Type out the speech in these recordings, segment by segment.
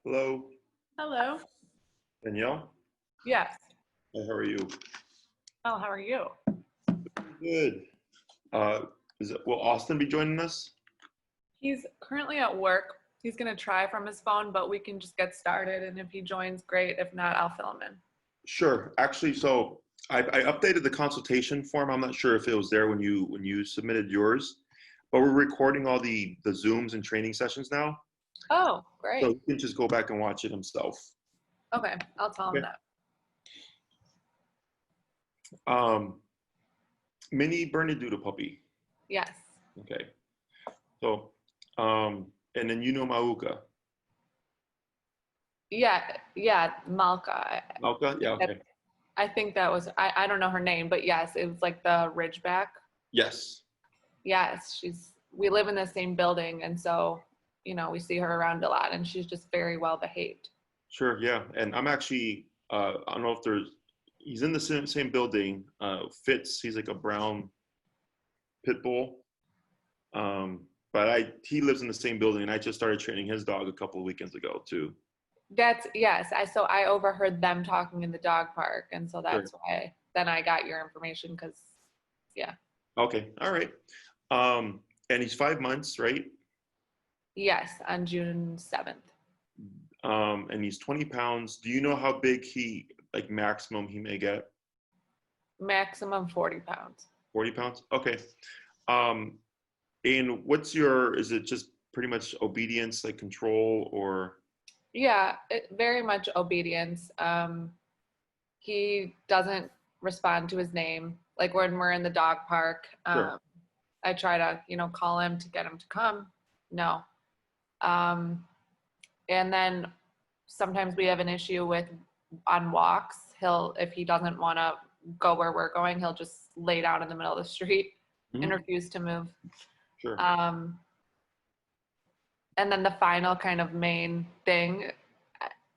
Hello, Hello. Danielle. Yes. Hi, how are you? Oh, how are you? Good. Uh, will Austin be joining us? He's currently at work. He's going to try from his phone, but we can just get started. And if he joins, great. If not, I'll fill him in. Sure. Actually, so I updated the consultation form. I'm not sure if it was there when you submitted yours, but we're recording all the Zooms and training sessions now, Oh, so great. he can just go back and watch it himself. Okay. I'll tell him Okay. that. Mini Bernedoodle puppy. Yes. Okay. So, and then Mauka. Yeah. Malka. Malka? Yeah. Okay. I think that was, I don't know her name, but yes, it was like the Ridgeback. Yes. Yes. We live in the same building. And so, we see her around a lot and she's just very well behaved. Sure, yeah. And I'm actually, I don't know if he's in the same building. Fitz, he's like a brown pit bull. But he lives in the same building, and I just started training his dog a couple of weekends ago too. Yes. I overheard them talking in the dog park. And so Sure. that's why then I got your information because, yeah. Okay, all right. And he's 5 months, right? Yes, on June 7th. And he's 20 pounds. Do you know how big like maximum he may get? Maximum 40 pounds. 40 pounds? Okay. Um, and is it just pretty much obedience, like control, or? Yeah, very much obedience. He doesn't respond to his name. Like when we're in the dog park, Sure. I try to, call him to get him to come. No. And then sometimes we have an issue on walks. If he doesn't want to go where we're going, he'll just lay down in the middle of the street and refuse to move. Sure. And then the final kind of main thing,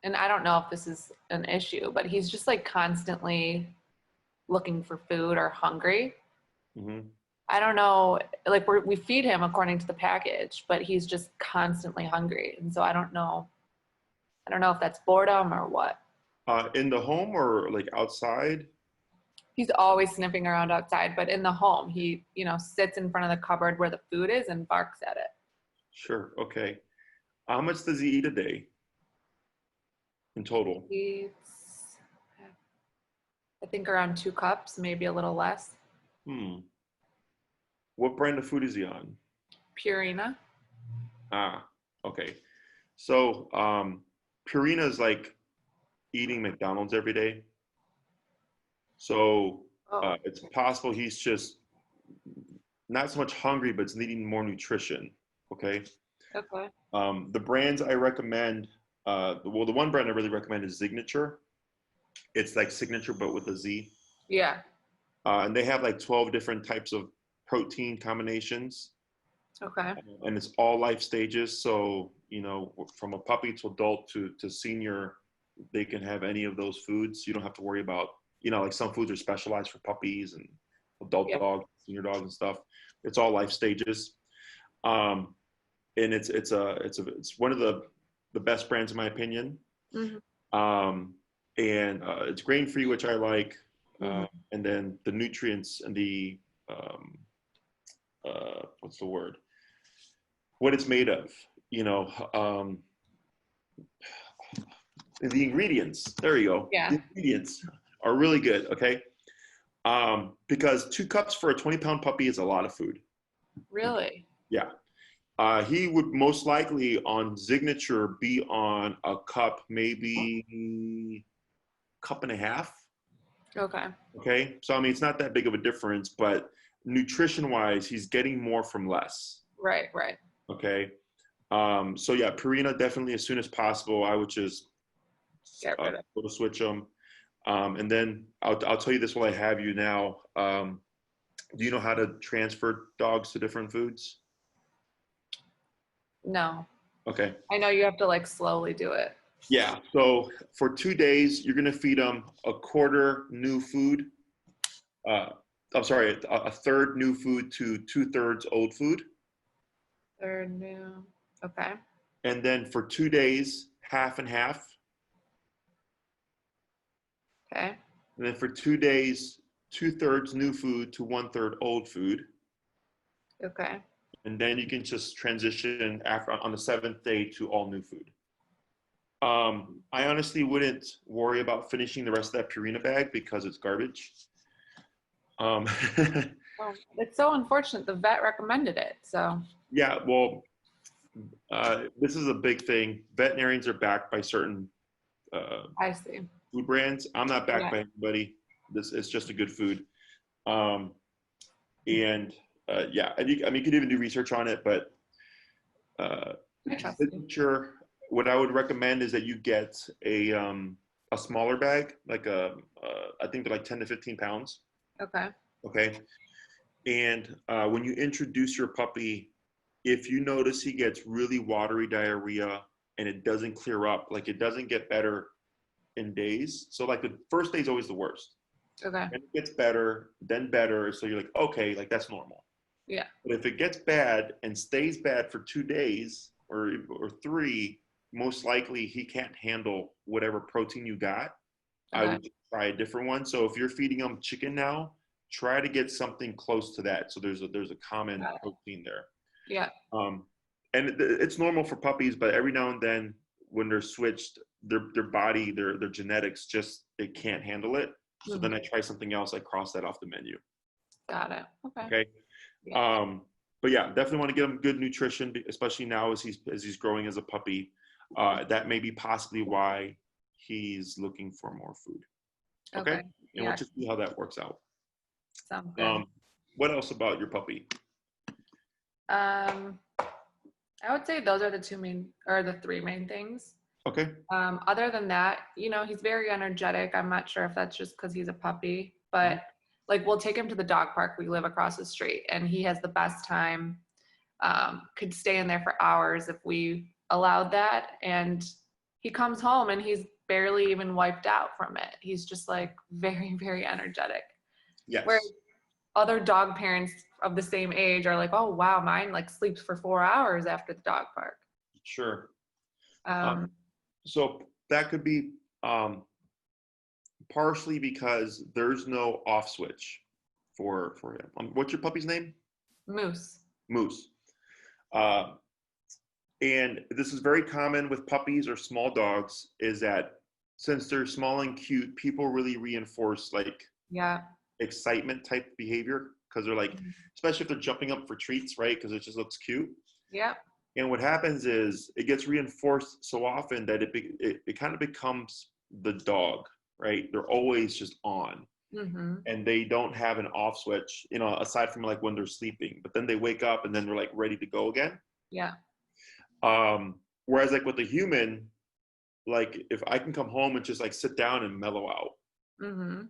and I don't know if this is an issue, but he's just like constantly looking for food or hungry. Mm-hmm. I don't know, like we feed him according to the package, but he's just constantly hungry. And so I don't know if that's boredom or what. In the home or like outside? He's always sniffing around outside, but in the home, he, sits in front of the cupboard where the food is and barks at it. Sure. Okay. How much does he eat a day in total? He eats, I think, around 2 cups, maybe a little less. What brand of food is he on? Purina. Okay. So, Purina is like eating McDonald's every day. So, it's possible he's just not so much hungry, but it's needing more nutrition. Okay. Okay. The brands I recommend, the one brand I really recommend is Signature. It's like Signature, but with a Z. Yeah. And they have like 12 different types of protein combinations. Okay. And it's all life stages. So, from a puppy to adult to senior, they can have any of those foods. You don't have to worry about, like some foods are specialized for puppies and adult dogs, senior dogs and stuff. It's all life stages. And it's one of the best brands in my opinion. Mm-hmm. And it's grain free, which I like. And then the nutrients and the what's the word? What it's made of, the ingredients. There you go. Yeah. The ingredients are really good. Okay. Because 2 cups for a 20-pound puppy is a lot of food. Really? Yeah. He would most likely on Signature be on a cup, maybe cup and a half. Okay. Okay. So, I mean, it's not that big of a difference, but nutrition wise, he's getting more from less. Right. Okay. So yeah, Purina definitely as soon as possible. I would just go to switch them. And then I'll tell you this while I have you now. Do you know how to transfer dogs to different foods? No. Okay. I know you have to like slowly do it. Yeah. So for 2 days, you're gonna feed them a quarter new food. I'm sorry, a third new food to 2/3 old food. Third new. Okay. And then for 2 days, half and half. Okay. And then for 2 days, 2/3 new food to 1/3 old food. Okay. And then you can just transition after on the 7th day to all new food. I honestly wouldn't worry about finishing the rest of that Purina bag because it's garbage. Well, it's so unfortunate. The vet recommended it. So. Yeah, well, this is a big thing. Veterinarians are backed by certain I see. food brands. I'm not backed Yeah. by anybody. This is just a good food. And yeah, I mean, you could even do research on it, but I trust you. sure. What I would recommend is that you get a smaller bag, like I think they're like 10 to 15 pounds. Okay. Okay. And when you introduce your puppy, if you notice he gets really watery diarrhea and it doesn't clear up, like it doesn't get better in days. So like the first day is always the worst. Okay. And it gets better, then better. So you're like, okay, like that's normal. Yeah. But if it gets bad and stays bad for 2 days or 3, most likely he can't handle whatever protein you got. I Okay. would try a different one. So if you're feeding him chicken now, try to get something close to that. So there's a common protein there. Yeah. And it's normal for puppies, but every now and then when they're switched, their body, their genetics just they can't handle it. So then I try something else. I cross that off the menu. Got it. Okay. Okay. Yeah. But yeah, definitely want to get him good nutrition, especially now as he's growing as a puppy. That may be possibly why he's looking for more food. Okay. Okay. And we'll just see how that works out. Sounds good. What else about your puppy? I would say those are the 3 main things. Okay. Other than that, he's very energetic. I'm not sure if that's just because he's a puppy, but like we'll take him to the dog park. We live across the street and he has the best time. Could stay in there for hours if we allowed that. And he comes home and he's barely even wiped out from it. He's just like very, very energetic. Yes. Whereas other dog parents of the same age are like, oh, wow, mine like sleeps for 4 hours after the dog park. Sure. So that could be partially because there's no off switch for him. What's your puppy's name? Moose. And this is very common with puppies or small dogs, is that since they're small and cute, people really reinforce like excitement type behavior because they're like, especially if they're jumping up for treats, right? Because it just looks cute. Yeah. And what happens is it gets reinforced so often that it kind of becomes the dog, right? They're always just on. And they don't have an off switch, aside from like when they're sleeping, but then they wake up and then they're like ready to go again. Yeah. Whereas like with a human, like if I can come home and just like sit down and mellow out,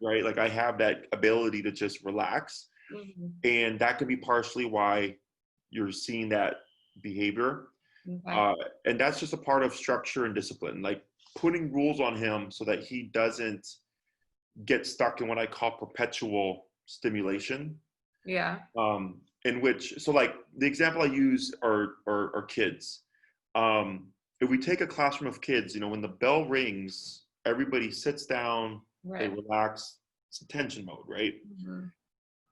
right? Like I have that ability to just relax. And that could be partially why you're seeing that behavior. And that's just a part of structure and discipline, like putting rules on him so that he doesn't get stuck in what I call perpetual stimulation. Yeah. In which, so like the example I use are kids. If we take a classroom of kids, when the bell rings, everybody sits down, they relax, it's attention mode, right?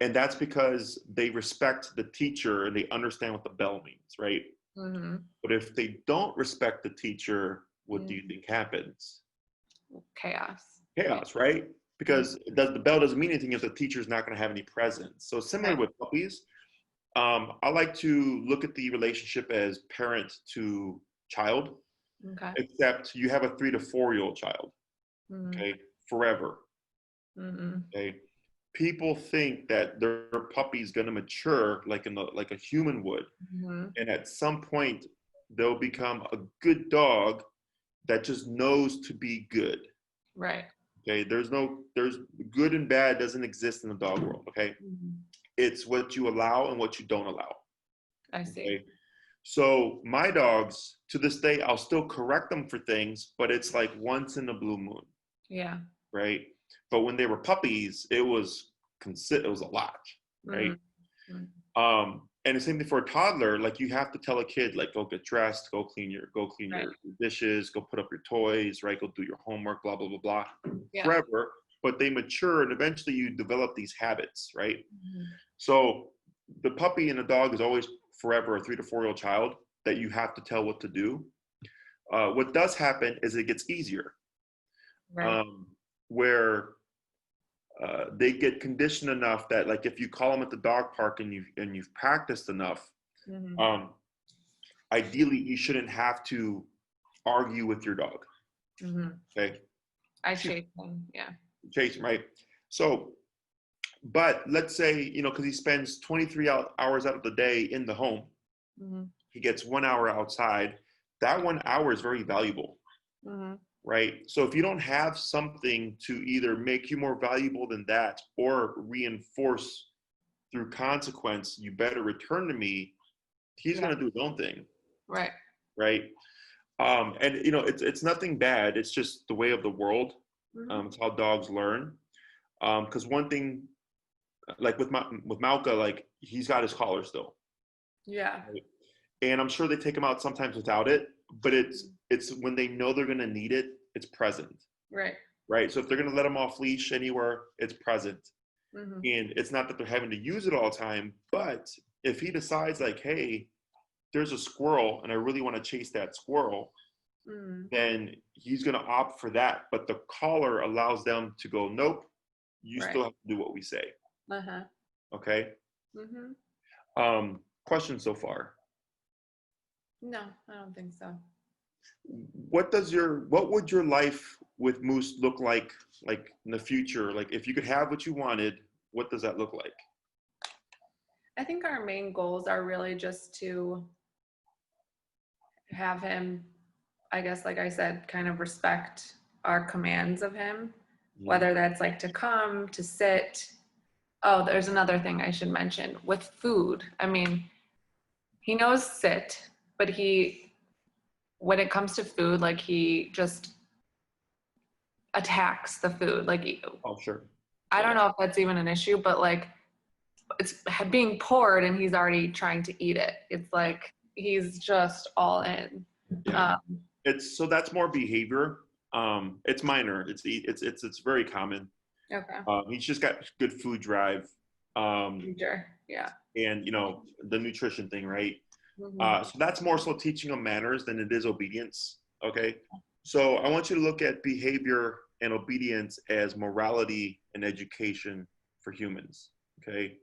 And that's because they respect the teacher and they understand what the bell means, right? But if they don't respect the teacher, what do you think happens? Chaos, right? Because the bell doesn't mean anything if the teacher's not going to have any presence. So similar with puppies, I like to look at the relationship as parent to child, except you have a 3 to 4-year-old child, okay, forever. Okay, people think that their puppy's going to mature like a human would, and at some point they'll become a good dog that just knows to be good. Right. Okay, there's good and bad doesn't exist in the dog world. Okay, it's what you allow and what you don't allow. I see. Okay? So my dogs, to this day, I'll still correct them for things, but it's like once in a blue moon. Yeah. Right. But when they were puppies, it was a lot. Right. And the same thing for a toddler. Like you have to tell a kid, like, go get dressed, go clean Right. your dishes, go put up your toys, right? Go do your homework, blah, blah, blah, blah, Yeah. forever. But they mature and eventually you develop these habits, right? Mhm. So the puppy and the dog is always forever a 3 to 4 year old child that you have to tell what to do. What does happen is it gets easier, Right. where they get conditioned enough that, like, if you call them at the dog park and you've practiced enough, Mhm. ideally you shouldn't have to argue with your dog. Mhm. Okay, I chase him. Yeah. chase him, right? So, but let's say, because he spends 23 hours out of the day in the home, Mhm. he gets 1 hour outside. That 1 hour is very valuable, Mhm. right? So if you don't have something to either make you more valuable than that or reinforce through consequence, you better return to me, he's Yeah. going to do his own thing, Right. right? And it's nothing bad. It's just the way of the world. Mhm. It's how dogs learn. Because one thing, like with Malka, like he's got his collar still, Yeah. right? And I'm sure they take him out sometimes without it, but it's when they know they're going to need it, it's present, Right. right? So if they're going to let him off leash anywhere, it's present. Mhm. And it's not that they're having to use it all the time, but if he decides, like, hey, there's a squirrel and I really want to chase that squirrel, Mhm. then he's going to opt for that. But the collar allows them to go, nope, you Right. still have to do what we say. Uh-huh. Okay. Mhm. Question so far. No, I don't think so. What would your life with Moose look like in the future? Like if you could have what you wanted, what does that look like? I think our main goals are really just to have him, I guess, like I said, kind of respect our commands of him, whether that's like to come, to sit. Oh, there's another thing I should mention with food. I mean, he knows sit, but when it comes to food, like he just attacks the food. Like, Oh, sure. I Yeah. don't know if that's even an issue, but like it's being poured and he's already trying to eat it. It's like he's just all in. Yeah. So that's more behavior. It's minor. It's very common. Okay. He's just got good food drive. Sure. Yeah. And the nutrition thing, right? Mhm. So that's more so teaching them manners than it is obedience. Okay. So I want you to look at behavior and obedience as morality and education for humans. Okay.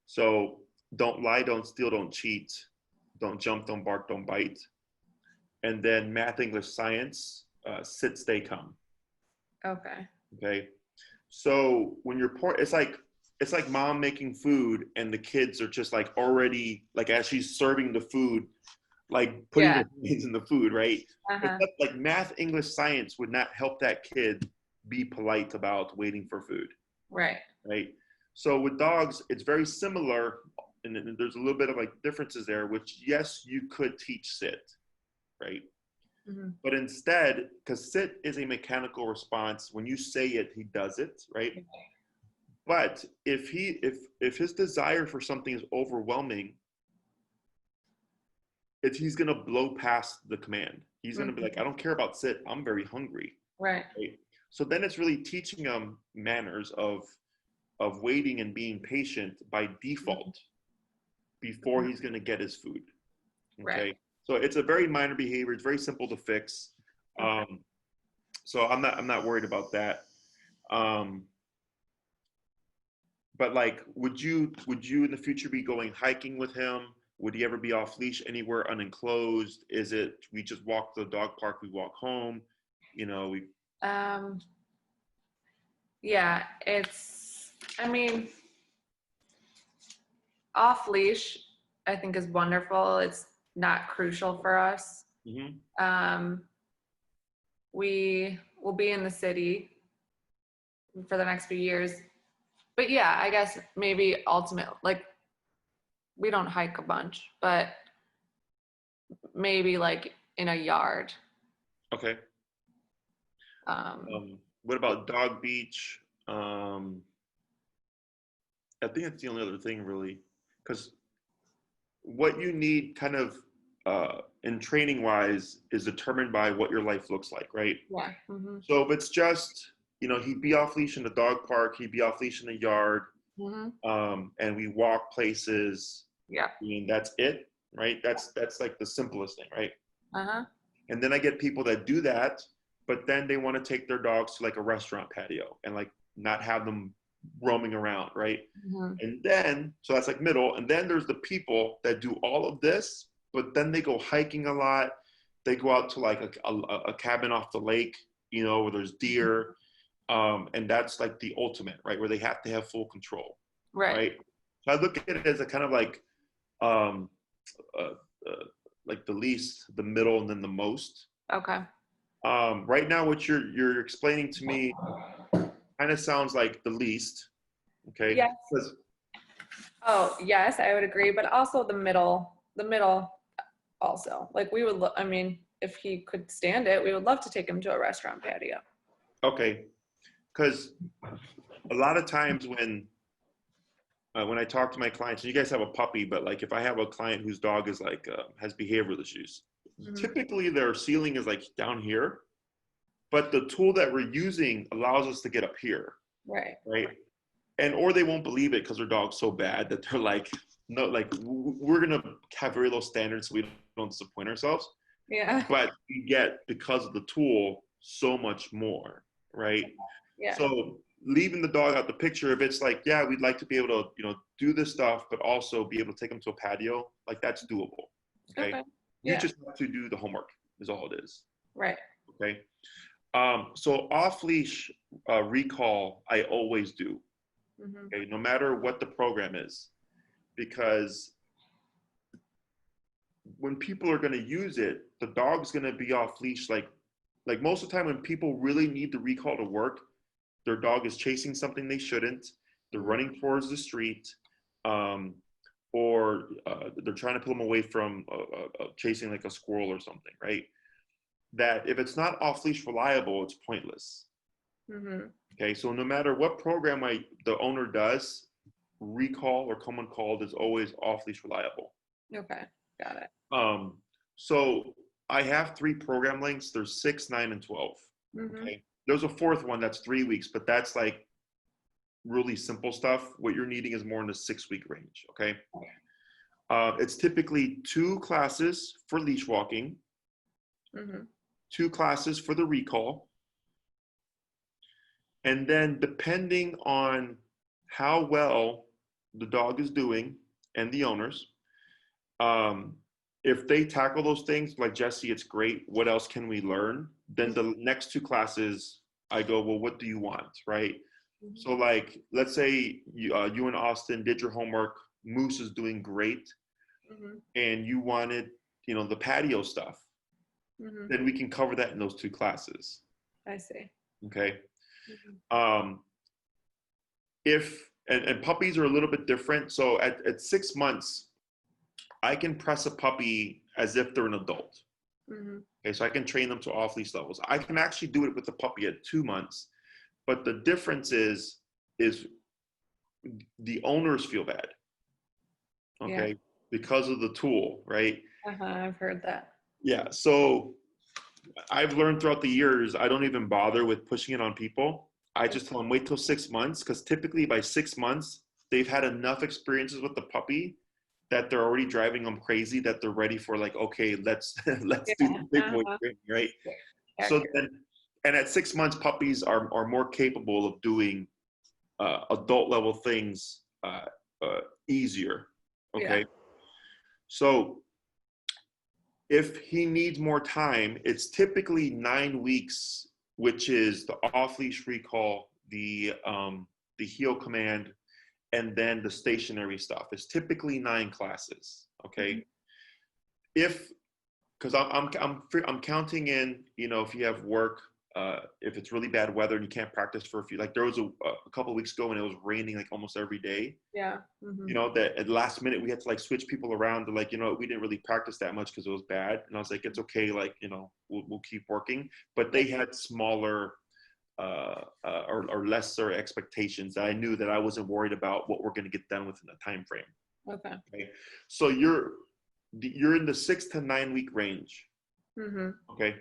So don't lie, don't steal, don't cheat, don't jump, don't bark, don't bite. And then math, English, science, sit, stay, come. Okay. Okay. So when you're poor, it's like mom making food and the kids are just like already, like as she's serving the food, like putting Yeah. their hands in the food, right? It's Uh-huh. not, like math, English, science would not help that kid be polite about waiting for food, Right. right? So with dogs, it's very similar, and there's a little bit of like differences there, which yes, you could teach sit, right? Mhm. But instead, because sit is a mechanical response, when you say it, he does it, right? But if his desire for something is overwhelming, he's gonna blow past the command. He's gonna be Mhm. like, I don't care about sit. I'm very hungry. Right. Right? So then it's really teaching him manners of waiting and being patient by default before he's gonna get his food. Right. Okay. So it's a very minor behavior. It's very simple to fix. Okay. So I'm not worried about that. Um, but like, would you in the future be going hiking with him? Would he ever be off leash anywhere unenclosed? Is it we just walk to the dog park, we walk home? We Um, yeah, I mean, off leash, I think is wonderful. It's not crucial for us. Mhm. Um, we will be in the city for the next few years. But yeah, I guess maybe like we don't hike a bunch, but maybe like in a yard. Okay. Um, What about dog beach? I think that's the only other thing really, because what you need kind of in training wise is determined by what your life looks like, right? Yeah. Mm-hmm. So if it's just, he'd be off leash in the dog park, he'd be off leash in the yard, Mm-hmm. and we walk places. Yeah. I mean, that's it, right? That's like the simplest thing, right? Uh-huh. And then I get people that do that, but then they want to take their dogs to like a restaurant patio and like not have them roaming around, right? Mm-hmm. And then, so that's like middle. And then there's the people that do all of this, but then they go hiking a lot. They go out to like a cabin off the lake, where there's deer. And that's like the ultimate, right? Where they have to have full control, Right. right? So I look at it as a kind of um, uh, like the least, the middle, and then the most. Okay. Right now, what you're explaining to me kind of sounds like the least, okay? Yes. Because Oh, yes, I would agree, but also the middle also. Like we would, I mean, if he could stand it, we would love to take him to a restaurant patio. okay, because a lot of times when I talk to my clients, and you guys have a puppy, but like if I have a client whose dog is like has behavioral issues, typically their ceiling is like down here, but the tool that we're using allows us to get up here, Right. right? And or they won't believe it because their dog's so bad that they're like, no, like we're gonna have very low standards so we don't disappoint ourselves. Yeah. But you get, because of the tool, so much more, right? Yeah. So leaving the dog out the picture, if it's like, yeah, we'd like to be able to, do this stuff, but also be able to take them to a patio, like that's doable. Okay. Okay. You Yeah. just have to do the homework is all it is. Right. Okay. So off leash recall, I always do. Mm-hmm. Okay. No matter what the program is, because when people are going to use it, the dog's going to be off leash. Like most of the time when people really need the recall to work, their dog is chasing something they shouldn't. They're running towards the street, or they're trying to pull them away from chasing like a squirrel or something, right? That if it's not off leash reliable, it's pointless. Mm-hmm. Okay, so no matter what program the owner does, recall or come uncalled is always off leash reliable. Okay. Got it. So I have 3 program lengths. There's 6, 9, and 12. Mm-hmm. Okay. There's a 4th one that's 3 weeks, but that's like really simple stuff. What you're needing is more in the 6-week range. Okay. It's typically 2 classes for leash walking, Mm-hmm. 2 classes for the recall. And then depending on how well the dog is doing and the owners, if they tackle those things like Jesse, it's great. What else can we learn? Then the next 2 classes, I go, well, what do you want, right? Mm-hmm. So like, let's say you and Austin did your homework. Moose is doing great, and you wanted, the patio stuff. Then we can cover that in those 2 classes. I see. Okay. If and puppies are a little bit different. So at 6 months, I can press a puppy as if they're an adult. Okay, so I can train them to off leash levels. I can actually do it with the puppy at 2 months, but the difference is the owners feel bad. Okay, because of the tool, right? I've heard that. Yeah. So I've learned throughout the years, I don't even bother with pushing it on people. I just tell them wait till 6 months, because typically by 6 months, they've had enough experiences with the puppy that they're already driving them crazy, that they're ready for like, okay, let's do the big boy thing, right? So then, and at 6 months, puppies are more capable of doing adult level things easier. Okay. So if he needs more time, it's typically 9 weeks, which is the off-leash recall, the heel command, and then the stationary stuff. It's typically 9 classes. Okay. Because I'm counting in, if you have work, if it's really bad weather and you can't practice for a few, like there was a couple of weeks ago when it was raining like almost every day. Yeah. That at the last minute we had to like switch people around to like, we didn't really practice that much because it was bad. And I was like, it's okay. Like, we'll keep working. But they had smaller or lesser expectations that I knew that I wasn't worried about what we're going to get done within the time frame. Okay. Okay. So you're in the 6 to 9 week range. Mm-hmm. Okay.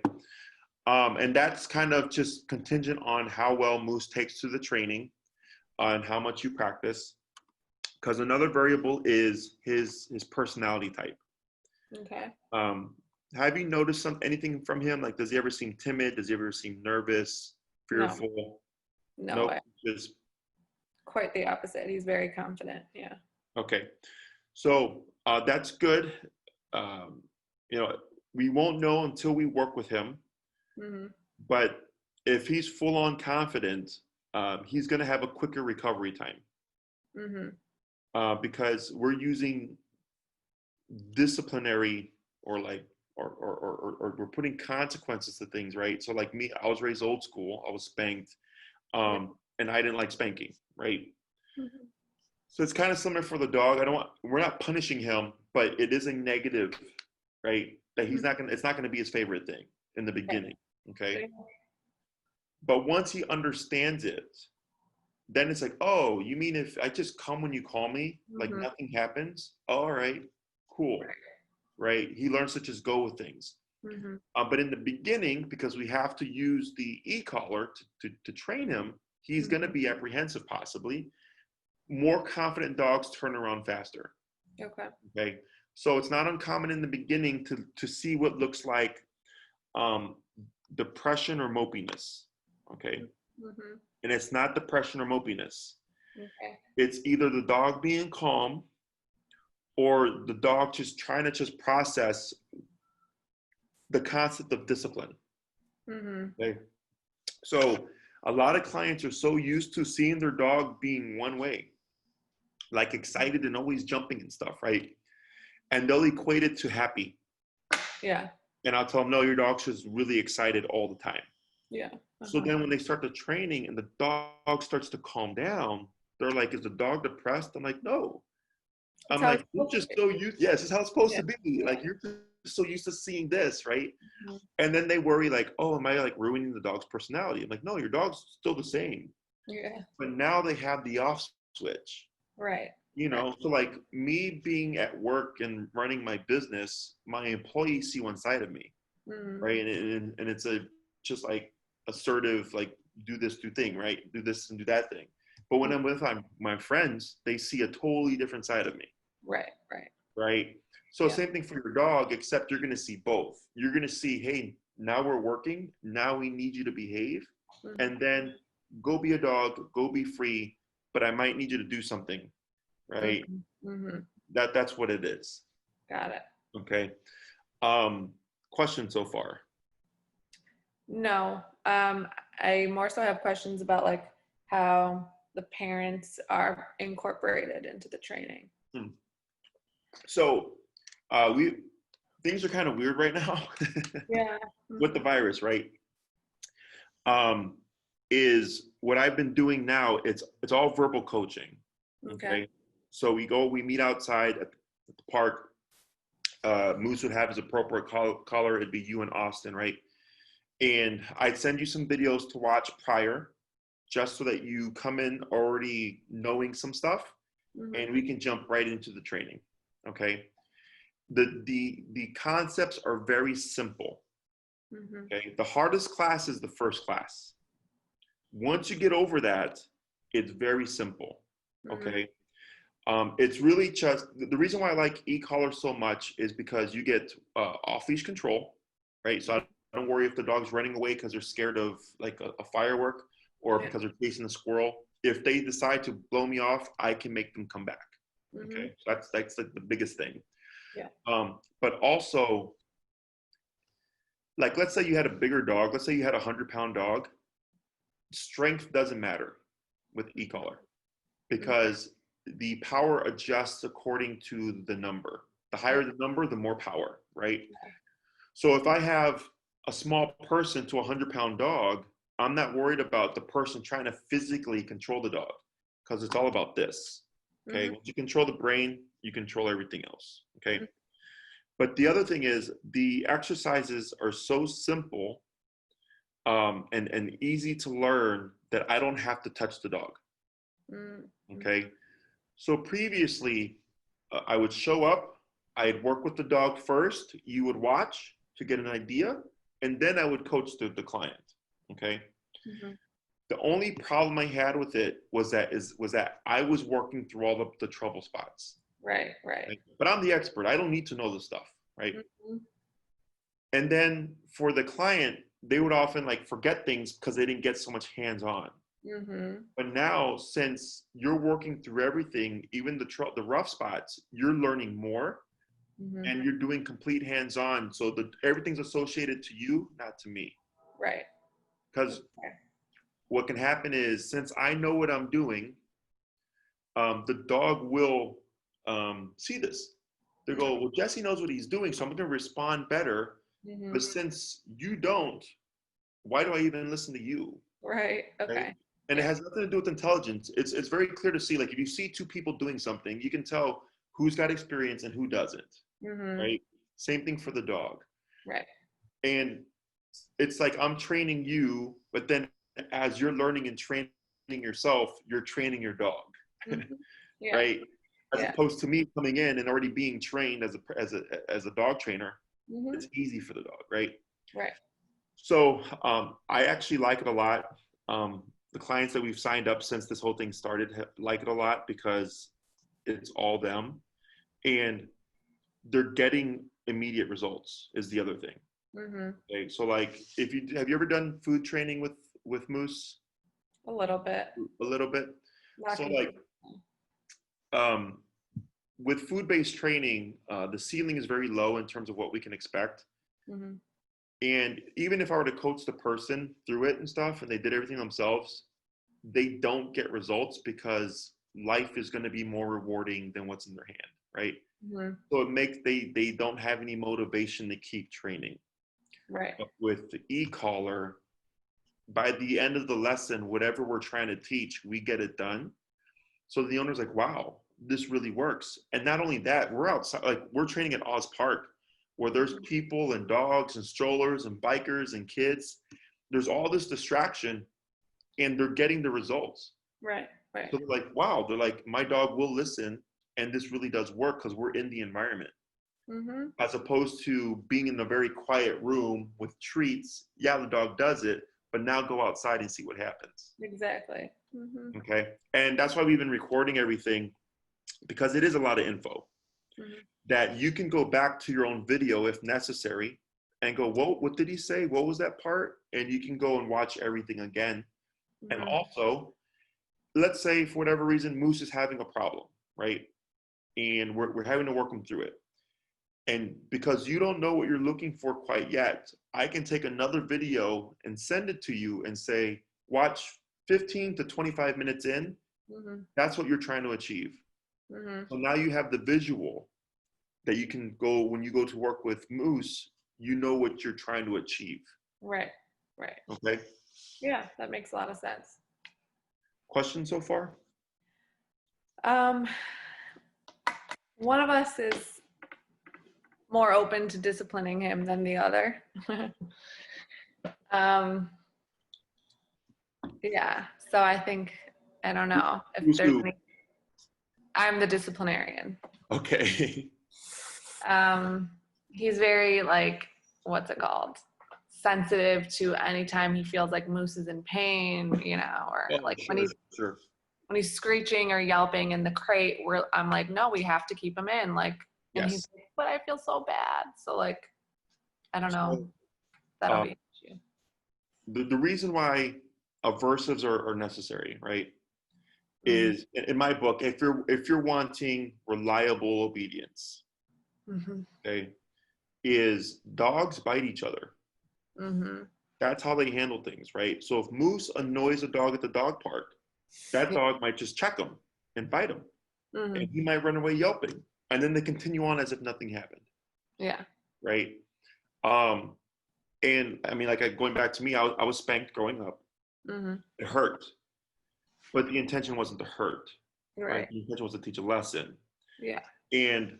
And that's kind of just contingent on how well Moose takes to the training and how much you practice. Because another variable is his personality type. Okay. Have you noticed anything from him? Like, does he ever seem timid? Does he ever seem nervous, fearful? No, Nope. Just quite the opposite. He's very confident. Yeah. okay. So that's good. You know, we won't know until we work with him. Mm-hmm. But if he's full on confident, he's going to have a quicker recovery time. Mm-hmm. Because we're using disciplinary or like or we're putting consequences to things, right? So like me, I was raised old school. I was spanked, and I didn't like spanking, right? Mm-hmm. So it's kind of similar for the dog. We're not punishing him, but it is a negative, right? That it's not gonna be his favorite thing in the beginning, okay? But once he understands it, then it's like, oh, you mean if I just come when you call me, like nothing happens? All right, cool, right? He learns to just go with things. Mm-hmm. But in the beginning, because we have to use the e-collar to train him, he's going to be apprehensive possibly. More confident dogs turn around faster. Okay. Okay. So it's not uncommon in the beginning to see what looks like depression or mopiness. Okay. Mm-hmm. And it's not depression or mopiness. Okay. It's either the dog being calm or the dog just trying to just process the concept of discipline. Mm-hmm. Okay. So a lot of clients are so used to seeing their dog being one way, like excited and always jumping and stuff, right? And they'll equate it to happy. Yeah. And I'll tell them, no, your dog's just really excited all the time. Yeah. So then when they start the training and the dog starts to calm down, they're like, is the dog depressed? I'm like, no. I'm like, you're just so used. Yes, this is how it's supposed to be. Like, you're just so used to seeing this, right? Mm-hmm. And then they worry like, oh, am I like ruining the dog's personality? I'm like, no, your dog's still the same. Yeah. But now they have the off switch. Right. You know, so like me being at work and running my business, my employees see one side of me, right? And it's just like assertive, like do this, do thing, right? Do this and do that thing. But when I'm with my friends, they see a totally different side of me. Right. Right. So same thing for your dog, except you're going to see both. You're going to see, hey, now we're working. Now we need you to behave. Mm-hmm. And then go be a dog, go be free. But I might need you to do something. Right. Mm-hmm. That's what it is. Got it. Okay. Question so far? No. I more so have questions about like how the parents are incorporated into the training. So things are kind of weird right now. Yeah. With the virus, right? Is what I've been doing now, it's all verbal coaching. Okay. So we meet outside at the park. Moose would have his appropriate color. It'd be you and Austin, right? And I'd send you some videos to watch prior, just so that you come in already knowing some stuff, and we can jump right into the training. Okay. The concepts are very simple. Okay. The hardest class is the first class. Once you get over that, it's very simple. Okay. It's really just the reason why I like e-collar so much is because you get off-leash control, right? So I don't worry if the dog's running away because they're scared of like a firework or because they're chasing a squirrel. If they decide to blow me off, I can make them come back. Okay, so that's like the biggest thing. Yeah. But also, like let's say you had a bigger dog. Let's say you had a 100-pound dog. Strength doesn't matter with e-collar because the power adjusts according to the number. The higher the number, the more power, right? So if I have a small person to a 100-pound dog, I'm not worried about the person trying to physically control the dog because it's all about this. Okay. Once you control the brain, you control everything else. Okay. But the other thing is the exercises are so simple and easy to learn that I don't have to touch the dog. Okay. So previously, I would show up, I'd work with the dog first, you would watch to get an idea, and then I would coach the client. Okay. Mm-hmm. The only problem I had with it was that I was working through all the trouble spots. Right. But I'm the expert. I don't need to know this stuff, right? Mm-hmm. And then for the client, they would often like forget things because they didn't get so much hands-on. Mm-hmm. But now, since you're working through everything, even the rough spots, you're learning more, Mm-hmm. and you're doing complete hands-on. So everything's associated to you, not to me. Right. Because what can happen is, since I know what I'm doing, the dog will see this. They go, well, Jesse knows what he's doing, so I'm going to respond better. Mm-hmm. But since you don't, why do I even listen to you? Right. Okay. Right? And it has nothing to do with intelligence. It's very clear to see, like, if you see two people doing something, you can tell who's got experience and who doesn't. Mm-hmm. Right? Same thing for the dog. Right. And it's like I'm training you, but then as you're learning and training yourself, you're training your dog. Mm-hmm. Yeah. Right? As opposed to me coming in and already being trained as a dog trainer. Mm-hmm. It's easy for the dog, right? Right. So I actually like it a lot. The clients that we've signed up since this whole thing started like it a lot because it's all them, and they're getting immediate results is the other thing. Mm-hmm. Okay, so like, have you ever done food training with Moose? A little bit. A little bit. Not So completely. like, with food-based training, the ceiling is very low in terms of what we can expect. Mm-hmm. And even if I were to coach the person through it and stuff, and they did everything themselves, they don't get results because life is going to be more rewarding than what's in their hand, right? Mm-hmm. So it makes they don't have any motivation to keep training. Right. But with the e-collar, by the end of the lesson, whatever we're trying to teach, we get it done. So the owner's like, wow, this really works. And not only that, we're outside, like we're training at Oz Park, where there's people and dogs and strollers and bikers and kids. There's all this distraction, and they're getting the results. Right. So they're like, wow, they're like, my dog will listen, and this really does work because we're in the environment. Mm-hmm. As opposed to being in a very quiet room with treats. Yeah, the dog does it, but now go outside and see what happens. Exactly. Mm-hmm. Okay. And that's why we've been recording everything, because it is a lot of info that you can go back to your own video if necessary and go, whoa, what did he say? What was that part? And you can go and watch everything again. And also, let's say for whatever reason, Moose is having a problem, right? And we're having to work him through it. And because you don't know what you're looking for quite yet, I can take another video and send it to you and say, watch 15 to 25 minutes in. That's what you're trying to achieve. So now you have the visual that you can go, when you go to work with Moose, you know what you're trying to achieve. Right. Okay. Yeah, that makes a lot of sense. Questions so far? One of us is more open to disciplining him than the other. Yeah, so I think, I don't know if there's any, I'm the disciplinarian. Okay. He's very, like, what's it called? Sensitive to anytime he feels like Moose is in pain, you know, or like when he's screeching or yelping in the crate, I'm like, no, we have to keep him in. Like, and he's like, but I feel so bad. So like, I don't know. That'll be an issue. The reason why aversives are necessary, right, is in my book, if you're wanting reliable obedience, okay, is dogs bite each other. That's how they handle things, right? So if Moose annoys a dog at the dog park, that dog might just check him and bite him, and he might run away yelping, and then they continue on as if nothing happened. Yeah. Right. And I mean, like, going back to me, I was spanked growing up. It hurt, but the intention wasn't to hurt. Right. The intention was to teach a lesson. Yeah. And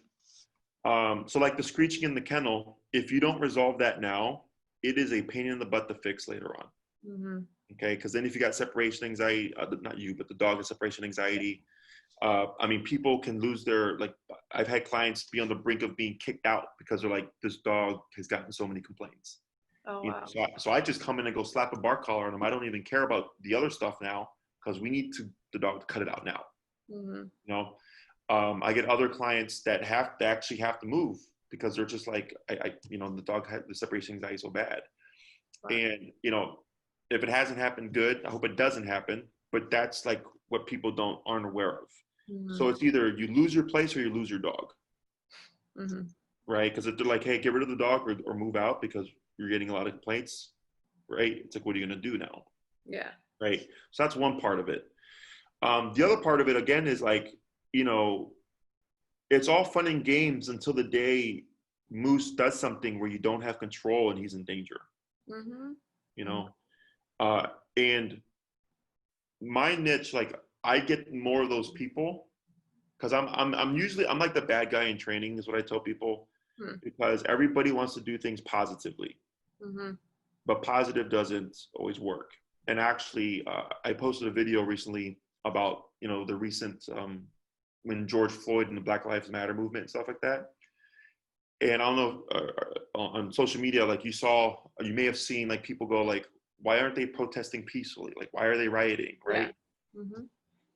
so like the screeching in the kennel, if you don't resolve that now, it is a pain in the butt to fix later on. Okay. Because then if you got separation anxiety, not you, but the dog has separation anxiety, I mean, people can lose their, like, I've had clients be on the brink of being kicked out because they're like, this dog has gotten so many complaints. Oh, You know, wow. so I just come in and go slap a bark collar on them. I don't even care about the other stuff now because we need the dog to cut it out now. Mm-hmm. You know, I get other clients that actually have to move because they're just like, you know, the dog had the separation anxiety so bad. Wow. And, you know, if it hasn't happened, good. I hope it doesn't happen. But that's like what people aren't aware of. Mm-hmm. So it's either you lose your place or you lose your dog, Mm-hmm. right? Because if they're like, hey, get rid of the dog or move out because you're getting a lot of complaints, right? It's like, what are you going to do now? Yeah. Right. So that's one part of it. The other part of it, again, is like, you know, it's all fun and games until the day Moose does something where you don't have control and he's in danger, Mm-hmm. you know? And my niche, like, I get more of those people because I'm usually, I'm like the bad guy in training is what I tell people, because everybody wants to do things positively, but positive doesn't always work. And actually, I posted a video recently about, you know, the recent, when George Floyd and the Black Lives Matter movement and stuff like that. And I don't know, on social media, like you may have seen like people go like, why aren't they protesting peacefully? Like, why are they rioting, right? Yeah. Mm-hmm.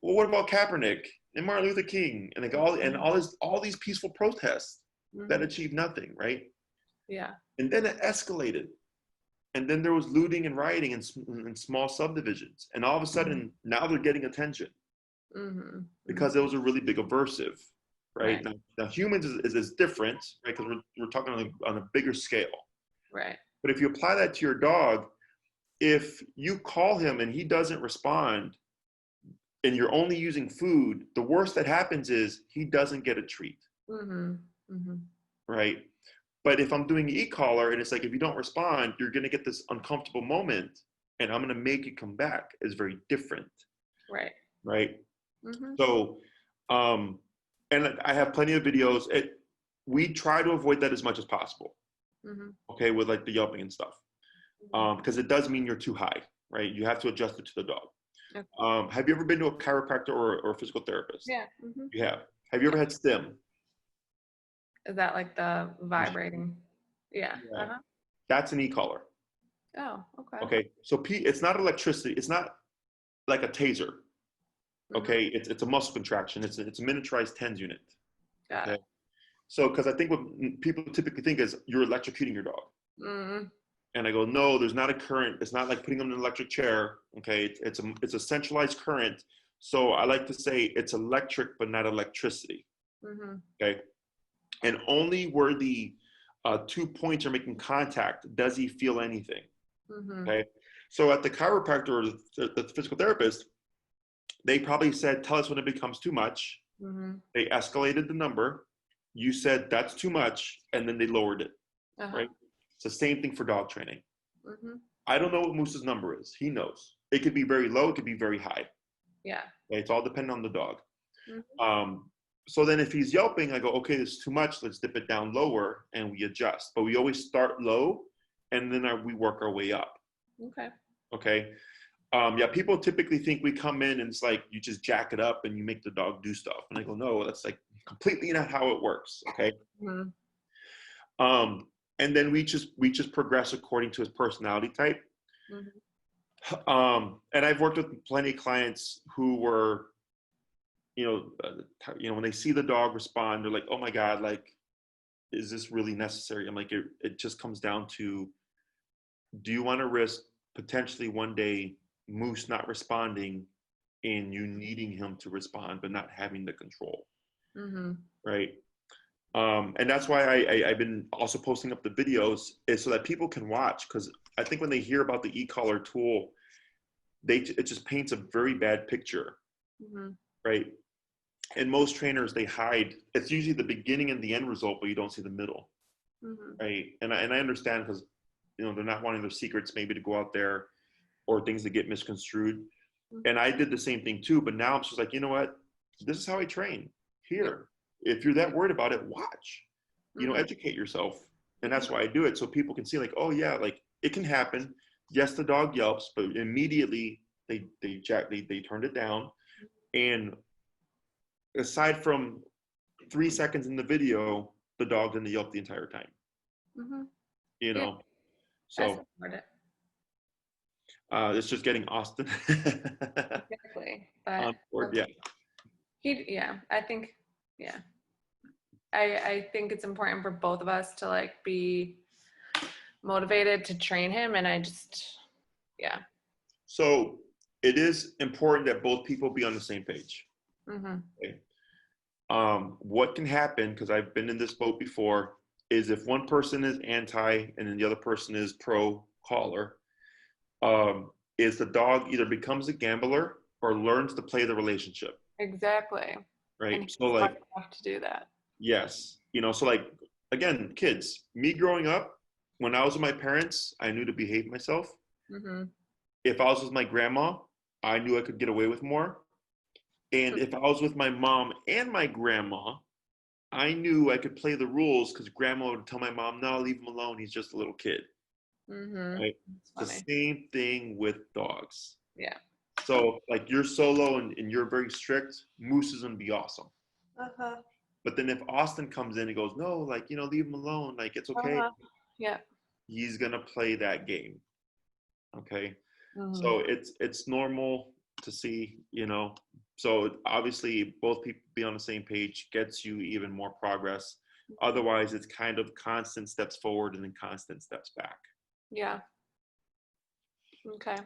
Well, what about Kaepernick and Martin Luther King and like all these peaceful protests that achieved nothing, right? Yeah. And then it escalated. And then there was looting and rioting in small subdivisions. And all of a sudden, now they're getting attention because it was a really big aversive, right? Now humans is different, right? Because we're talking on a bigger scale. Right. But if you apply that to your dog, if you call him and he doesn't respond and you're only using food, the worst that happens is he doesn't get a treat, right? But if I'm doing e-collar and it's like, if you don't respond, you're going to get this uncomfortable moment and I'm going to make you come back is very different. Right. Right. So, and I have plenty of videos. We try to avoid that as much as possible. Okay. With like the yelping and stuff. Because it does mean you're too high, right? You have to adjust it to the dog. Okay. Have you ever been to a chiropractor or a physical therapist? Yeah. You have. Have you ever had stim? Is that like the vibrating? Yeah. That's an e-collar. Oh, okay. Okay. So it's not electricity. It's not like a taser. Okay. It's a muscle contraction. It's a miniaturized TENS unit. Got it. So, because I think what people typically think is you're electrocuting your dog. And I go, no, there's not a current. It's not like putting them in an electric chair. Okay. It's a centralized current. So I like to say it's electric, but not electricity. Okay. And only where the 2 points are making contact does he feel anything. Okay. So at the chiropractor or the physical therapist, they probably said, tell us when it becomes too much. They escalated the number. You said that's too much. And then they lowered it. Right. It's the same thing for dog training. I don't know what Moose's number is. He knows. It could be very low. It could be very high. Yeah. Okay? It's all dependent on the dog. So then if he's yelping, I go, okay, this is too much. Let's dip it down lower and we adjust. But we always start low and then we work our way up. Okay. Okay. Yeah, people typically think we come in and it's like you just jack it up and you make the dog do stuff. And I go, no, that's like completely not how it works. Okay. And then we just progress according to his personality type. And I've worked with plenty of clients who were, when they see the dog respond, they're like, oh my God, like, is this really necessary? I'm like, it just comes down to, do you want to risk potentially one day Moose not responding and you needing him to respond, but not having the control, right? And that's why I've been also posting up the videos is so that people can watch. Cause I think when they hear about the e-collar tool, it just paints a very bad picture, right? And most trainers, they hide. It's usually the beginning and the end result, but you don't see the middle, right? And I understand because, they're not wanting their secrets maybe to go out there or things that get misconstrued. And I did the same thing too, but now I'm just like, you know what? This is how I train here. If you're that worried about it, watch, educate yourself. And that's why I do it. So people can see like, oh yeah, like it can happen. Yes, the dog yelps, but immediately they turned it down. And aside from 3 seconds in the video, the dog didn't yelp the entire time. Mm-hmm. You know, I so support it. it's just getting Austin Exactly. But on board. Yeah. I think, yeah. I think it's important for both of us to like be motivated to train him, and I just, yeah. So it is important that both people be on the same page. Mm-hmm. Okay. What can happen, because I've been in this boat before, is if one person is anti and then the other person is pro collar, is the dog either becomes a gambler or learns to play the relationship. Exactly. Right. And he's So like, smart enough to do that. yes, so like, again, kids, me growing up, when I was with my parents, I knew to behave myself. Mm-hmm. If I was with my grandma, I knew I could get away with more. And if I was with my mom and my grandma, I knew I could play the rules because grandma would tell my mom, no, leave him alone. He's just a little kid. Mm-hmm. Right? That's The funny. same thing with dogs. Yeah. So like you're solo and you're very strict, Moose is going to be awesome. Uh-huh. But then if Austin comes in and goes, no, like, leave him alone. Like, it's okay. Uh-huh. Yeah. He's going to play that game. Okay. Mm-hmm. So it's normal to see, so obviously both people be on the same page gets you even more progress. Otherwise, it's kind of constant steps forward and then constant steps back. Yeah. Okay.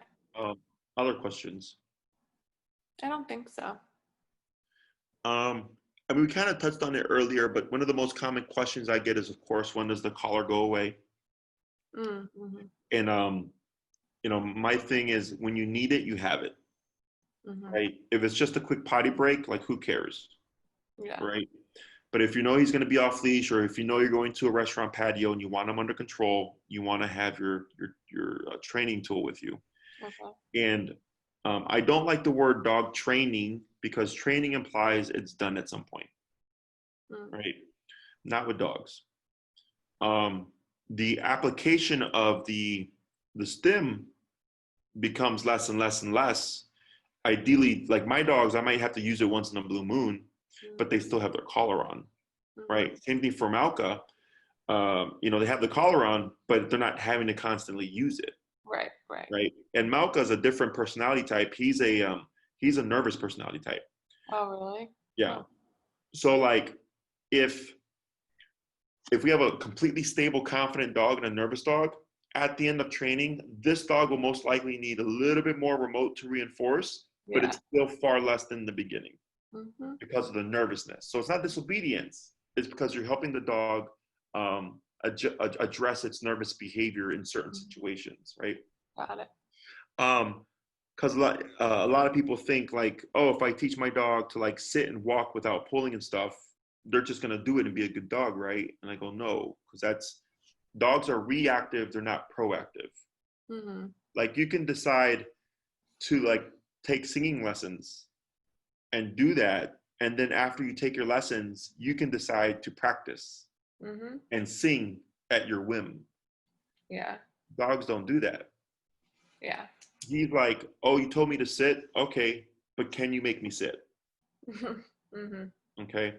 Other questions? I don't think so. I mean, we kind of touched on it earlier, but one of the most common questions I get is, of course, when does the collar go away? Mm-hmm. And my thing is, when you need it, you have it. Mm-hmm. Right? If it's just a quick potty break, like, who cares? Yeah. Right? But if you know he's going to be off leash, or if you know you're going to a restaurant patio and you want him under control, you want to have your training tool with you. Okay. And I don't like the word dog training because training implies it's done at some point, right? Not with dogs. The application of the stim becomes less and less and less. Ideally, like my dogs, I might have to use it once in a blue moon, but they still have their collar on, right? Same thing for Malka. They have the collar on, but they're not having to constantly use it. Right. Right. And Malka is a different personality type. He's a nervous personality type. Oh, really? Yeah. Oh. So like, if we have a completely stable, confident dog and a nervous dog, at the end of training, this dog will most likely need a little bit more remote to reinforce, but it's still far less than the beginning because of the nervousness. So it's not disobedience. It's because you're helping the dog address its nervous behavior in certain situations, right? Got it. Because a lot of people think like, oh, if I teach my dog to like sit and walk without pulling and stuff, they're just going to do it and be a good dog, right? And I go, no, because dogs are reactive, they're not proactive. Like, you can decide to like take singing lessons and do that, and then after you take your lessons, you can decide to practice and sing at your whim. Yeah. Dogs don't do that. Yeah. He's like, oh, you told me to sit? Okay, but can you make me sit? Okay.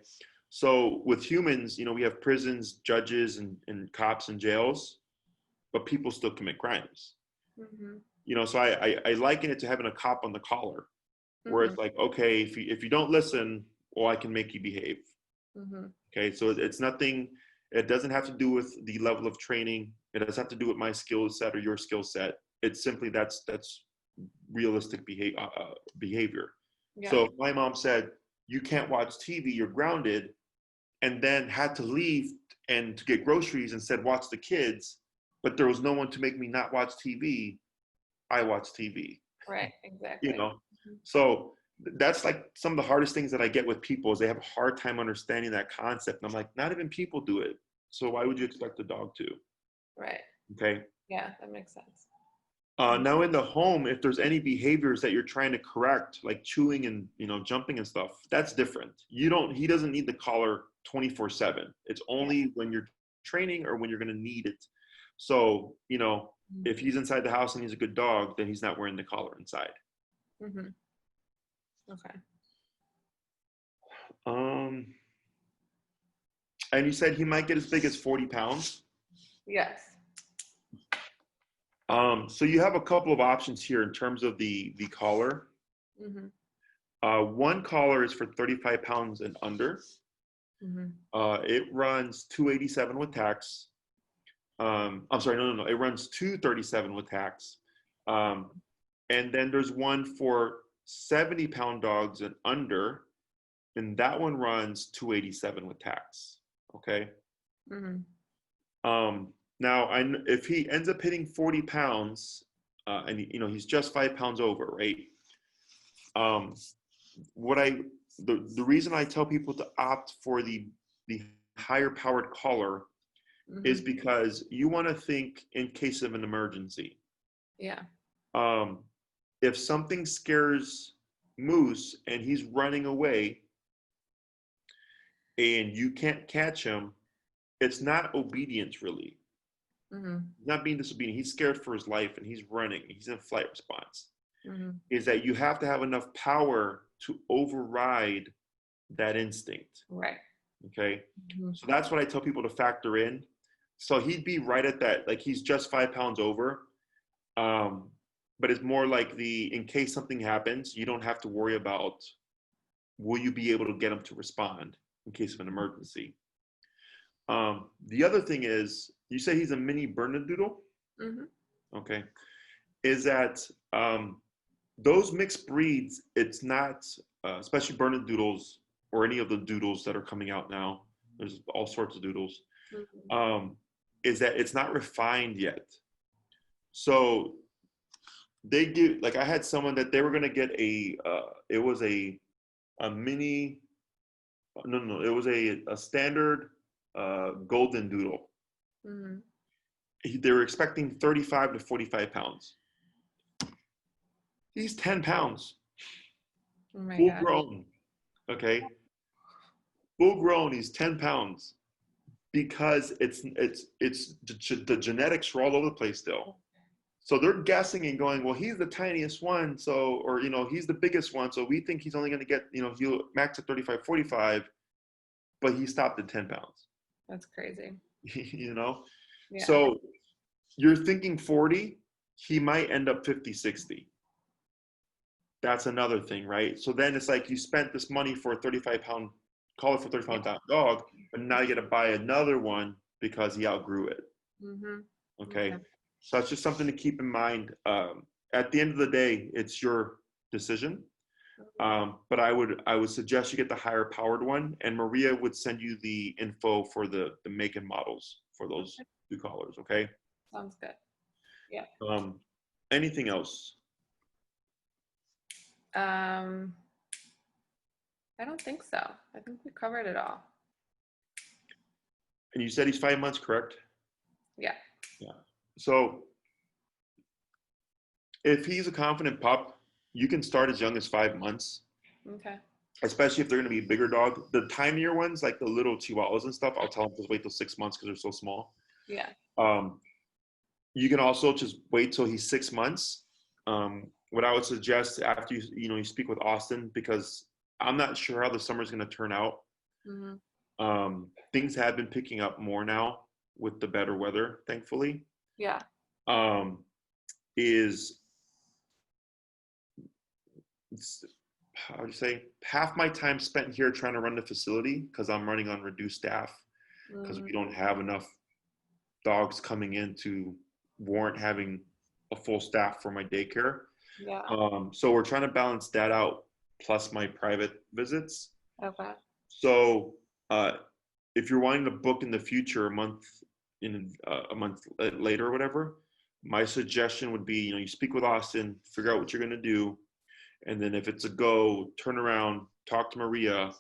So with humans, we have prisons, judges, and cops and jails, but people still commit crimes. So I liken it to having a cop on the collar, where it's like, okay, if you don't listen, well, I can make you behave. Okay, so it's nothing. It doesn't have to do with the level of training. It doesn't have to do with my skill set or your skill set. It's simply that's realistic behavior. Yeah. So if my mom said, you can't watch TV, you're grounded, and then had to leave and to get groceries and said, watch the kids, but there was no one to make me not watch TV, I watch TV. Right, exactly. So that's like some of the hardest things that I get with people is they have a hard time understanding that concept. And I'm like, not even people do it. So why would you expect a dog to? Right. Okay. Yeah, that makes sense. Now in the home, if there's any behaviors that you're trying to correct, like chewing and jumping and stuff, that's different. He doesn't need the collar 24/7. It's only when you're training or when you're going to need it. So, if he's inside the house and he's a good dog, then he's not wearing the collar inside. Okay. Um, and you said he might get as big as 40 pounds. Yes. So you have a couple of options here in terms of the collar. Mm-hmm. One collar is for 35 pounds and under. Mm-hmm. It runs 287 with tax. I'm sorry, no. It runs 237 with tax. And then there's one for 70-pound dogs and under, and that one runs 287 with tax. Okay. Mm-hmm. Now, if he ends up hitting 40 pounds, and he's just 5 pounds over, right? The reason I tell people to opt for the higher powered collar is Mm-hmm. because you want to think in case of an emergency. Yeah. If something scares Moose and he's running away and you can't catch him, it's not obedience really. Mm-hmm. He's not being disobedient. He's scared for his life and he's running. He's in flight response. Mm-hmm. Is that you have to have enough power to override that instinct. Right. Okay. Mm-hmm. So that's what I tell people to factor in. So he'd be right at that. Like he's just 5 pounds over. But it's more like in case something happens, you don't have to worry about, will you be able to get him to respond in case of an emergency? The other thing is, you say he's a mini Bernedoodle? Mm-hmm. Okay. Is that those mixed breeds, it's not, especially Bernedoodles or any of the doodles that are coming out now, there's all sorts of doodles, Mm-hmm. is that it's not refined yet. So they give, like I had someone that they were going to get it was a mini, no, it was a standard golden doodle. Mm-hmm. They were expecting 35 to 45 pounds. He's 10 pounds, Oh my full gosh. grown. Okay. Full grown, he's 10 pounds because the genetics are all over the place still. So they're guessing and going, well, he's the tiniest one. So, or, he's the biggest one. So we think he's only going to get, he'll max at 35, 45, but he stopped at 10 pounds, That's crazy. Yeah. So you're thinking 40, he might end up 50, 60. That's another thing, right? So then it's like you spent this money for a 35-pound, call it for 35-pound dog, but now you got to buy another one because he outgrew it. Mm-hmm. Okay. Yeah. So that's just something to keep in mind. At the end of the day, it's your decision. But I would suggest you get the higher powered one, and Maria would send you the info for the make and models for those two collars. Okay. Sounds good. Yeah. Anything else? I don't think so. I think we covered it all. And you said he's 5 months, correct? Yeah. Yeah. So if he's a confident pup, you can start as young as 5 months. Okay. Especially if they're going to be a bigger dog. The tinier ones, like the little Chihuahuas and stuff, I'll tell them to wait till 6 months because they're so small. Yeah. You can also just wait till he's 6 months. What I would suggest after you speak with Austin, because I'm not sure how the summer's going to turn out. Mm-hmm. Things have been picking up more now with the better weather, thankfully. Yeah. How would you say, half my time spent here trying to run the facility because I'm running on reduced staff because we don't have enough dogs coming in to warrant having a full staff for my daycare. Yeah. So we're trying to balance that out plus my private visits. Okay. So if you're wanting to book in the future a month later or whatever, my suggestion would be, you speak with Austin, figure out what you're going to do. And then if it's a go, turn around, talk to Maria,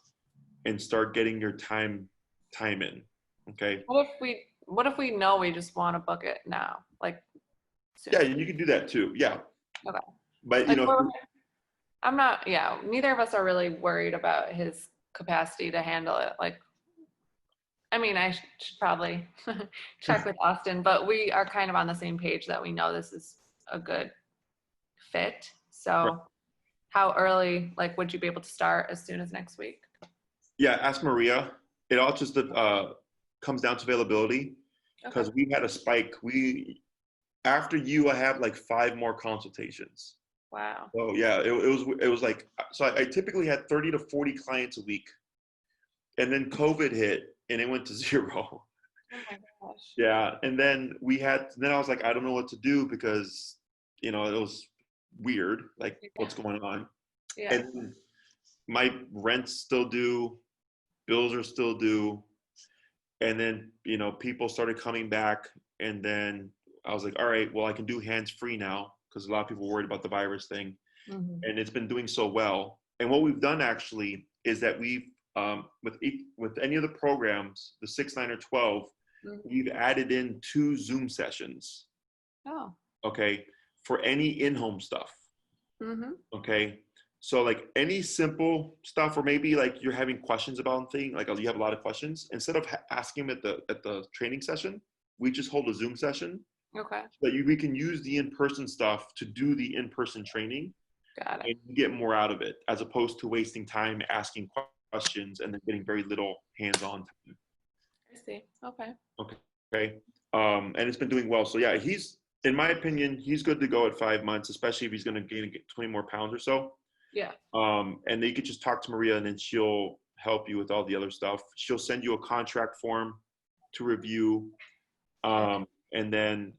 and start getting your time in. Okay. What if we know we just want to book it now? Like soon? Yeah, you can do that too. Yeah. Okay. But I'm not, neither of us are really worried about his capacity to handle it. Like, I mean, I should probably check with Austin, but we are kind of on the same page that we know this is a good fit. So how early, would you be able to start as soon as next week? Yeah, ask Maria. It all just comes down to availability Okay. because we had a spike. After you, I have like 5 more consultations. Wow. So yeah, it was like so I typically had 30 to 40 clients a week, and then COVID hit and it went to 0. Oh my gosh. Yeah, and then I was like, I don't know what to do because it was weird, like Yeah. what's going on. Yeah. And my rent's still due, bills are still due, and then people started coming back, and then I was like, all right, well I can do hands free now because a lot of people were worried about the virus thing, Hmm. and it's been doing so well. And what we've done actually is that we've with any of the programs, the 6, 9, or 12, Hmm. we've added in 2 Zoom sessions, Oh. okay, for any in-home stuff, Hmm. okay. So like any simple stuff, or maybe like you're having questions about a thing, like you have a lot of questions, instead of asking them at the training session, we just hold a Zoom session Okay. so that we can use the in-person stuff to do the in-person training Got it. and get more out of it, as opposed to wasting time asking questions and then getting very little hands-on time. I see. Okay. Okay. And it's been doing well. So yeah, in my opinion, he's good to go at 5 months, especially if he's going to gain 20 more pounds or so. Yeah. And then you could just talk to Maria, and then she'll help you with all the other stuff. She'll send you a contract form to review. Okay. And then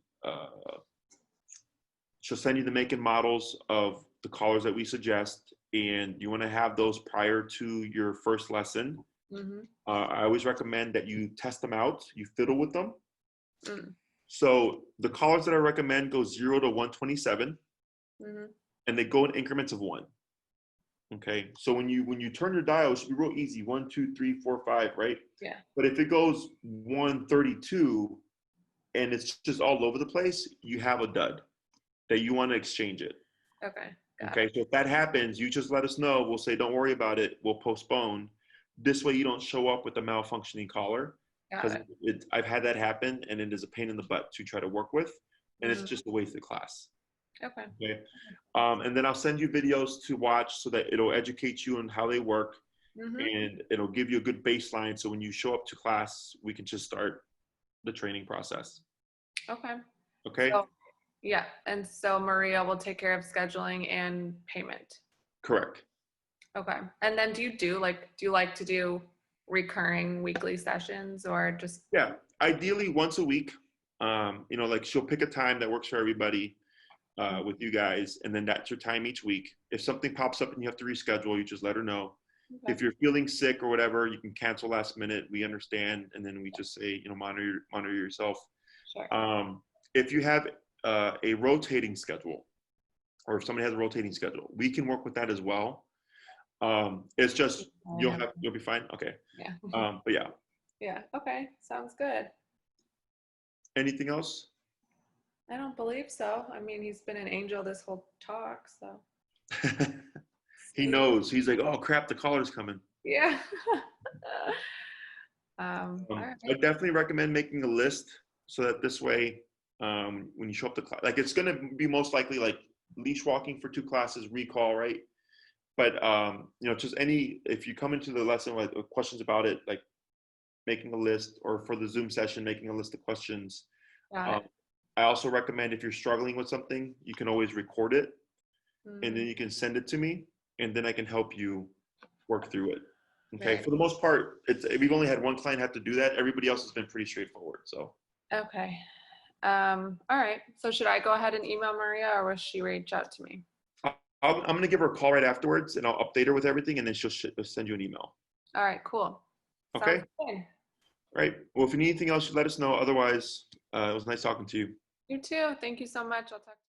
she'll send you the make and models of the collars that we suggest. And you want to have those prior to your first lesson. Hmm. I always recommend that you test them out, you fiddle with them. Mm. So the collars that I recommend go 0 to 127, Hmm. and they go in increments of 1. Okay, so when you turn your dial, it should be real easy. 1, 2, 3, 4, 5, right? Yeah. But if it goes 132 and it's just all over the place, you have a dud that you want to exchange it. Okay. Got Okay, it. so if that happens, you just let us know. We'll say, don't worry about it. We'll postpone. This way, you don't show up with a malfunctioning collar, Got because it. I've had that happen, and it is a pain in the butt to try to work with, and it's Hmm. just a waste of class. Okay. Okay, and then I'll send you videos to watch so that it'll educate you on how they work, Hmm. and it'll give you a good baseline. So when you show up to class, we can just start the training process. Okay. Okay, So yeah, and so Maria will take care of scheduling and payment. correct. Okay. And then do you like to do recurring weekly sessions or just Yeah, ideally once a week. Like she'll pick a time that works for everybody with you guys, and then that's your time each week. If something pops up and you have to reschedule, you just let her know. okay. If you're feeling sick or whatever, you can cancel last minute. We understand, and then we just say, monitor yourself. Sure. If you have a rotating schedule, or if somebody has a rotating schedule, we can work with that as well. It's just you'll be fine. Okay. Yeah. But yeah. Yeah. Okay. Sounds good. Anything else? I don't believe so. I mean, he's been an angel this whole talk, so He sweet. knows. He's like, oh crap, the caller's coming. Yeah. All I right. definitely recommend making a list so that this way, when you show up to class, like it's gonna be most likely like leash walking for 2 classes, recall, right? But just if you come into the lesson with questions about it, like making a list, or for the Zoom session, making a list of questions. Got Um, it. I also recommend, if you're struggling with something, you can always record it, and then Mm, you can send it to me, and then I can help you work through it. Okay. right. For the most part, we've only had one client have to do that. Everybody else has been pretty straightforward. So Okay. All right. So should I go ahead and email Maria or will she reach out to me? I'm going to give her a call right afterwards, and I'll update her with everything, and then she'll send you an email. All right, cool. Sounds Okay. good. Right. Well, if you need anything else, let us know. Otherwise, it was nice talking to you. You too. Thank you so much. I'll talk to you.